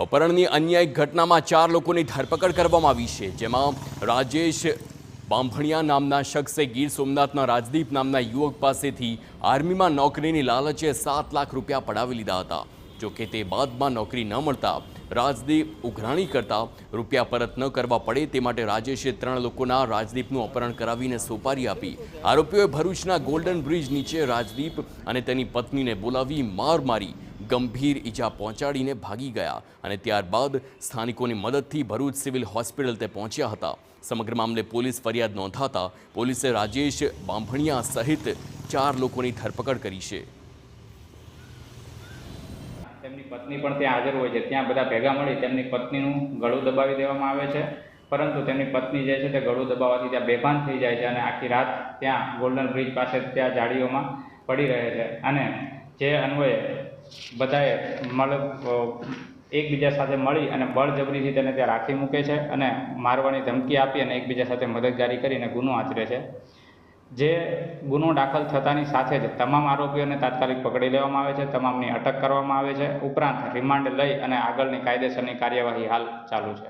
અપહરણની અન્ય એક ઘટનામાં 4 લોકોની ધરપકડ કરવામાં આવી છે, જેમાં રાજેશ બાંભણિયા નામના શખ્સે ગીર સોમનાથના રાજદીપ નામના યુવક પાસેથી આર્મીમાં નોકરીની લાલચે 7 લાખ રૂપિયા પડાવી લીધા હતા। જોકે તે બાદમાં નોકરી ન મળતા રાજદીપ ઉઘરાણી કરતા રૂપિયા પરત ન કરવા પડે તે માટે રાજેશે 3 લોકોના રાજદીપનું અપહરણ કરાવીને સોપારી આપી। આરોપીઓએ ભરૂચના ગોલ્ડન બ્રિજ નીચે રાજદીપ અને તેની પત્નીને બોલાવી માર મારી ગંભીર ઈજા પહોંચાડીને ભાગી ગયા અને ત્યારબાદ સ્થાનિકોની મદદથી ભરૂચ સિવિલ હોસ્પિટલ તે પહોંચ્યા હતા। સમગ્ર મામલે પોલીસ ફરિયાદ નોંધાતા પોલીસે રાજેશ બાંભણિયા સહિત 4 લોકોની ધરપકડ કરી છે। તેમની પત્ની પણ ત્યાં હાજર હોય છે। ત્યાં બધા ભેગા મળી તેમની પત્નીનું ગળું દબાવી દેવામાં આવે છે, પરંતુ તેમની પત્ની જે છે તે ગળું દબાવવાથી ત્યાં બેભાન થઈ જાય છે અને આખી રાત ત્યાં ગોલ્ડન બ્રિજ પાસે ત્યાં જાળીઓમાં પડી રહે છે અને જે અન્વયે બધાએ એકબીજા સાથે મળી અને બળજબરીથી તેને ત્યાં રાખી મૂકે છે અને મારવાની ધમકી આપી અને એકબીજા સાથે મદદગારી કરીને ગુનો આચરે છે। જે ગુનો દાખલ થતાની સાથે જ તમામ આરોપીઓને તાત્કાલિક પકડી લેવામાં આવે છે, તમામની અટક કરવામાં આવે છે, ઉપરાંત રિમાન્ડ લઈ અને આગળની કાયદેસરની કાર્યવાહી હાલ ચાલુ છે।